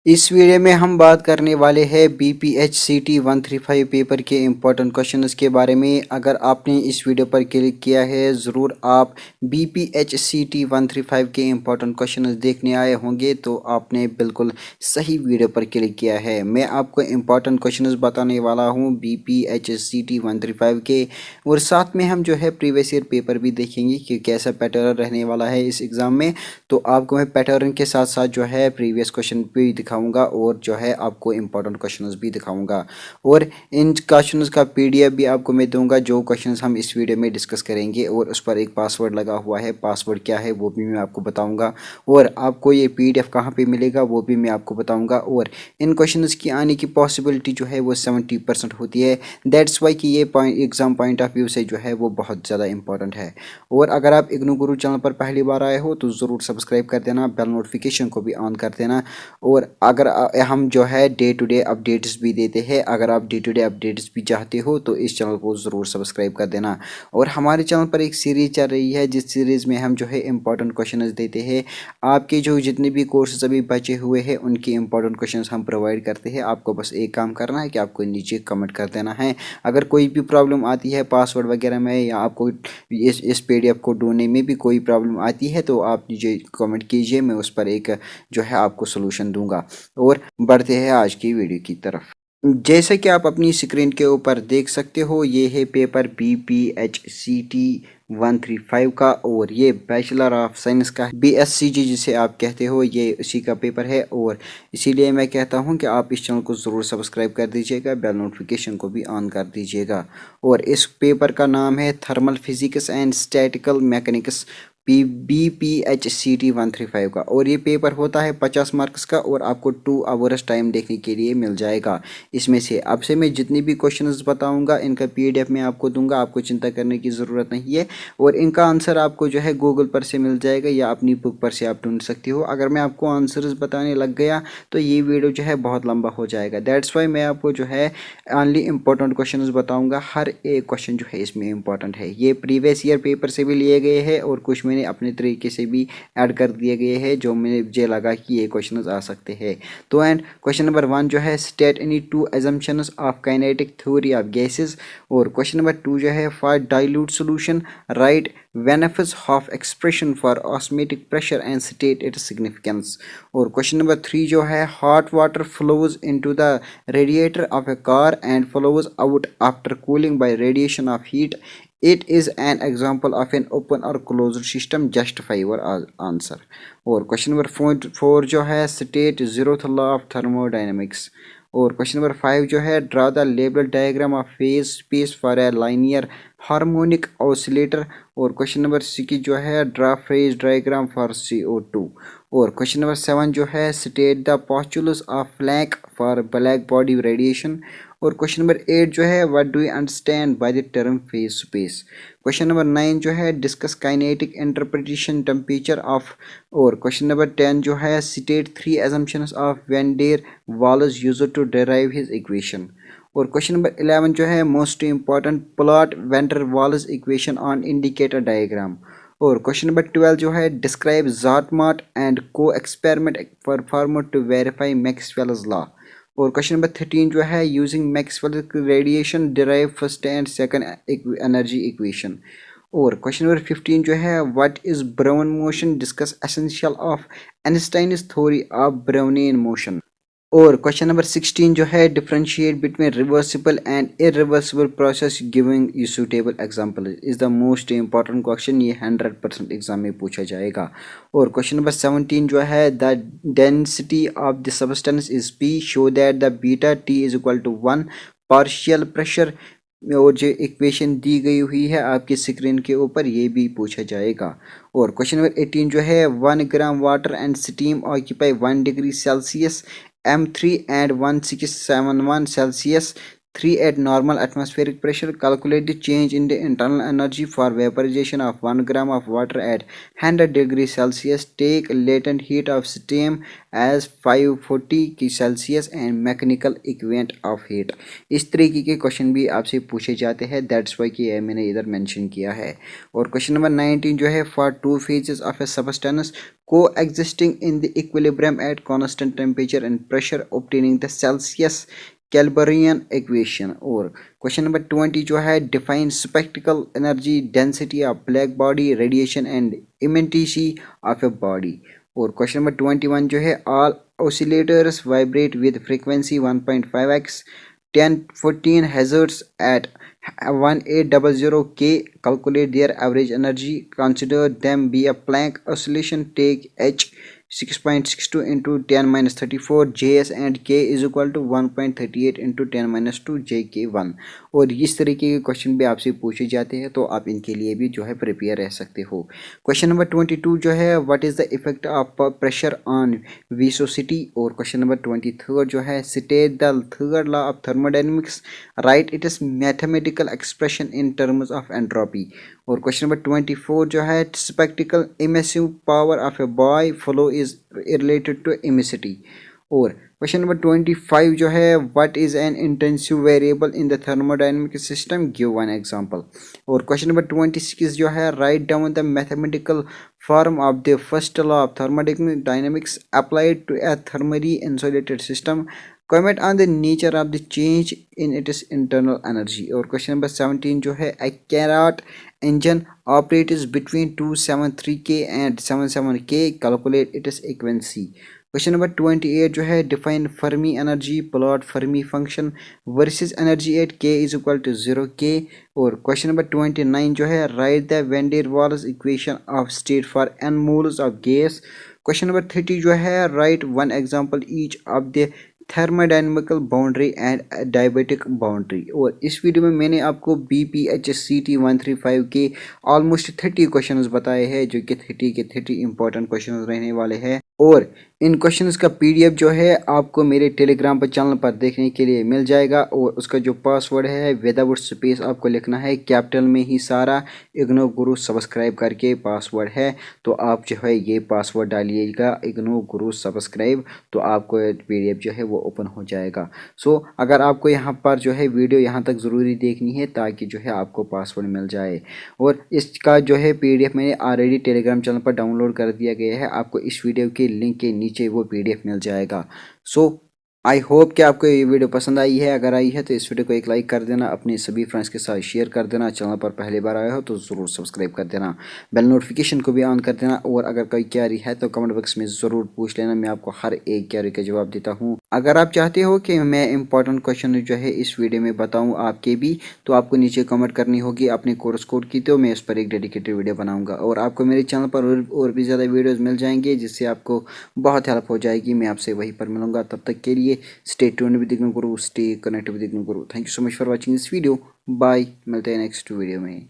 इस वीडियो में हम बात करने वाले हैं BPHCT 135 पेपर के इम्पोर्टेंट क्वेश्चंस के बारे में। अगर आपने इस वीडियो पर क्लिक किया है, ज़रूर आप BPHCT 135 के इम्पोर्टेंट क्वेश्चंस देखने आए होंगे, तो आपने बिल्कुल सही वीडियो पर क्लिक किया है। मैं आपको इम्पोर्टेंट क्वेश्चंस बताने वाला हूं BPHCT 135 के, और साथ में हम जो है प्रीवियस ईयर पेपर भी देखेंगे कि कैसा पैटर्न रहने वाला है इस एग्ज़ाम में। तो आपको मैं पैटर्न के साथ साथ जो है प्रीवियस क्वेश्चन भी दिखाऊंगा और जो है आपको इम्पोर्टेंट क्वेश्चंस भी दिखाऊंगा, और इन क्वेश्चंस का PDF भी आपको मैं दूंगा जो क्वेश्चंस हम इस वीडियो में डिस्कस करेंगे, और उस पर एक पासवर्ड लगा हुआ है। पासवर्ड क्या है वो भी मैं आपको बताऊंगा, और आपको ये PDF कहाँ पे मिलेगा वो भी मैं आपको बताऊंगा। और इन क्वेश्चंस की आने की पॉसिबिलिटी जो है वो 70% होती है। दैट्स वाई कि ये एग्जाम पॉइंट ऑफ व्यू से जो है वो बहुत ज़्यादा इंपॉर्टेंट है। और अगर आप इग्नू गुरु चैनल पर पहली बार आए हो तो ज़रूर सब्सक्राइब कर देना, बेल नोटिफिकेशन को भी ऑन कर देना। और अगर हम जो है डे टू डे अपडेट्स भी देते हैं, अगर आप डे टू डे अपडेट्स भी चाहते हो तो इस चैनल को ज़रूर सब्सक्राइब कर देना। और हमारे चैनल पर एक सीरीज़ चल रही है जिस सीरीज़ में हम जो है इंपॉर्टेंट क्वेश्चंस देते हैं। आपके जो जितने भी कोर्सेज अभी बचे हुए हैं उनके इंपॉर्टेंट क्वेश्चंस हम प्रोवाइड करते हैं। आपको बस एक काम करना है कि आपको नीचे कमेंट कर देना है। अगर कोई भी प्रॉब्लम आती है पासवर्ड वगैरह में, या आपको इस PDF को ढूंढने में भी कोई प्रॉब्लम आती है, तो आप मुझे कमेंट कीजिए, मैं उस पर एक जो है आपको सोल्यूशन दूंगा। और बढ़ते हैं आज की वीडियो की तरफ। जैसे कि आप अपनी स्क्रीन के ऊपर देख सकते हो, ये है पेपर BPHCT 135 का, और ये बैचलर ऑफ साइंस का BSCG जिसे आप कहते हो, ये उसी का पेपर है। और इसीलिए मैं कहता हूँ कि आप इस चैनल को ज़रूर सब्सक्राइब कर दीजिएगा, बेल नोटिफिकेशन को भी ऑन कर दीजिएगा। और इस पेपर का नाम है thermal physics and statistical mechanics BPHCT 135 का, और ये पेपर होता है 50 मार्क्स का, और आपको 2 आवर्स टाइम देखने के लिए मिल जाएगा। इसमें से अब से मैं जितनी भी क्वेश्चंस बताऊंगा इनका PDF मैं आपको दूंगा, आपको चिंता करने की ज़रूरत नहीं है। और इनका आंसर आपको जो है गूगल पर से मिल जाएगा, या अपनी बुक पर से आप ढूंढ सकते हो। अगर मैं आपको आंसर्स बताने लग गया तो ये वीडियो जो है बहुत लंबा हो जाएगा। दैट्स वाई मैं आपको जो है ओनली इंपॉर्टेंट क्वेश्चन बताऊँगा। हर एक क्वेश्चन जो है इसमें इंपॉर्टेंट है। ये प्रीवियस ईयर पेपर से भी लिए गए हैं, और कुछ मैंने अपने तरीके से भी ऐड कर दिए गए हैं जो मुझे लगा कि ये क्वेश्चन आ सकते हैं। तो एंड क्वेश्चन नंबर 1 जो है state any 2 assumptions of kinetic theory of gases. और क्वेश्चन नंबर 2 जो है for dilute solution right Venef's Hoff expression for osmotic pressure and state its significance। और क्वेश्चन नंबर 3 जो है hot water flows into the radiator of a car and flows out after cooling by radiation of heat, it is an example of an open or closed system, justify your answer। और question number 4 जो है state zeroth law of thermodynamics। और question number 5 जो है draw the label diagram of phase space for a linear harmonic oscillator. और question number 6 जो है draw phase diagram for CO2। और क्वेश्चन नंबर 7 जो है state the postulates of Planck for black body radiation. और question number 8 जो है what do you understand by the term phase space. Question number 9 जो है discuss kinetic interpretation temperature of. और question number 10 जो है state 3 assumptions of van der Waals used to derive his equation. और question number 11 जो है most important plot van der Waals equation on indicator diagram. और question number 12 जो है describe ज़ाटमाट एंड को experiment perform to verify Maxwell's law. और question number 13 जो है using Maxwell radiation derive first and second energy equation. और क्वेश्चन नंबर 15 जो है what is Brown motion, discuss essential of Einstein's theory of Brownian motion. और question number 16 जो है differentiate between reversible and irreversible process giving you suitable example is the most important question, ये 100% exam में पूछा जाएगा। और क्वेश्चन नंबर 17 जो है the density of the substance is P, show that the beta T is equal to 1 partial pressure. और जो equation दी गई हुई है आपकी स्क्रीन के ऊपर, ये भी पूछा जाएगा। और क्वेश्चन नंबर 18 जो है 1 gram water and steam occupy 1 degree Celsius M3 and 1671 Celsius 3 at normal atmospheric pressure. Calculate the change in the internal energy for vaporization of 1 gram of water at 100 degrees Celsius. Take latent heat of steam as 540 Celsius and mechanical equivalent of heat. इस तरीके के question भी आपसे पूछे जाते हैं, that's why कि मैंने इधर मेंशन किया है। और क्वेश्चन नंबर 19 जो है, for two phases of A substance coexisting in the equilibrium at constant temperature and pressure obtaining the Celsius Clapeyron equation. और क्वेश्चन नंबर 20 जो है, define spectral energy density of black body radiation and emittancy of a body. और question number 21 जो है, all oscillators vibrate with frequency 1.5x 1014 Hz at 1800 K. Calculate their average energy. Consider them be a Planck oscillation. Take H 6.62 into 10 minus 34 Js and K is equal to 1.38 into 10 minus 2 JK1। और इस तरीके के question भी आपसे पूछे जाते हैं, तो आप इनके लिए भी जो है प्रिपेयर रह सकते हो। क्वेश्चन नंबर 22 जो है, what is the effect of pressure on viscosity. और क्वेश्चन नंबर 23 जो है, state the third law of thermodynamics, write its mathematical expression in terms of entropy. और क्वेश्चन नंबर 24 जो है, spectral emissive power of a boy flow is related to emissivity. और question number 25 जो है, what is an intensive variable in the thermodynamic system, give one example. और question number 26 जो है, right down the mathematical form of the first law of thermodynamics applied to a thermally insulated system. Comment on the nature of the change in its internal energy. और question number 17 जो है, a Carnot engine operates between 273K and 77K। Calculate its efficiency. Question number 28 जो है, define Fermi energy, plot Fermi function versus energy at K is equal to 0K। और question number 29 जो है, write the van der Waals equation of state for n moles of gas. Question number 30 जो है, write one example each of the thermodynamical boundary and diabatic boundary. और इस video में मैंने आपको BPHCT 135 के ऑलमोस्ट 30 क्वेश्चंस बताए हैं, जो कि 30 के 30 इंपॉर्टेंट क्वेश्चंस रहने वाले हैं। और इन क्वेश्चंस का PDF जो है आपको मेरे टेलीग्राम पर चैनल पर देखने के लिए मिल जाएगा। और उसका जो पासवर्ड है विदाउट स्पेस आपको लिखना है, कैपिटल में ही सारा, इग्नो गुरु सब्सक्राइब करके पासवर्ड है। तो आप जो है ये पासवर्ड डालिएगा, इग्नो गुरु सब्सक्राइब, तो आपको PDF जो है वो ओपन हो जाएगा। सो अगर आपको यहाँ पर जो है वीडियो यहाँ तक ज़रूरी देखनी है, ताकि जो है आपको पासवर्ड मिल जाए। और इसका जो है PDF मैंने ऑलरेडी टेलीग्राम चैनल पर डाउनलोड कर दिया गया है, आपको इस वीडियो के लिंक के नीचे वो PDF मिल जाएगा। सो आई होप कि आपको ये वीडियो पसंद आई है। अगर आई है तो इस वीडियो को एक लाइक कर देना, अपने सभी फ्रेंड्स के साथ शेयर कर देना। चैनल पर पहली बार आए हो तो ज़रूर सब्सक्राइब कर देना, बेल नोटिफिकेशन को भी ऑन कर देना। और अगर कोई क्वेरी है तो कमेंट बॉक्स में ज़रूर पूछ लेना, मैं आपको हर एक क्वेरी का जवाब देता हूँ। अगर आप चाहते हो कि मैं इंपॉर्टेंट क्वेश्चन जो है इस वीडियो में बताऊँ आपके भी, तो आपको नीचे कमेंट करनी होगी अपने कोर्स कोड की, तो मैं उस पर एक डेडिकेटेड वीडियो बनाऊँगा। और आपको मेरे चैनल पर और भी ज़्यादा वीडियोज़ मिल जाएंगे, जिससे आपको बहुत हेल्प हो जाएगी। मैं आपसे वहीं पर मिलूँगा, तब तक के लिए stay tuned with Igno Guru, stay connected with Igno Guru. Thank you so much for watching this video. Bye. मिलते हैं नेक्स्ट वीडियो में।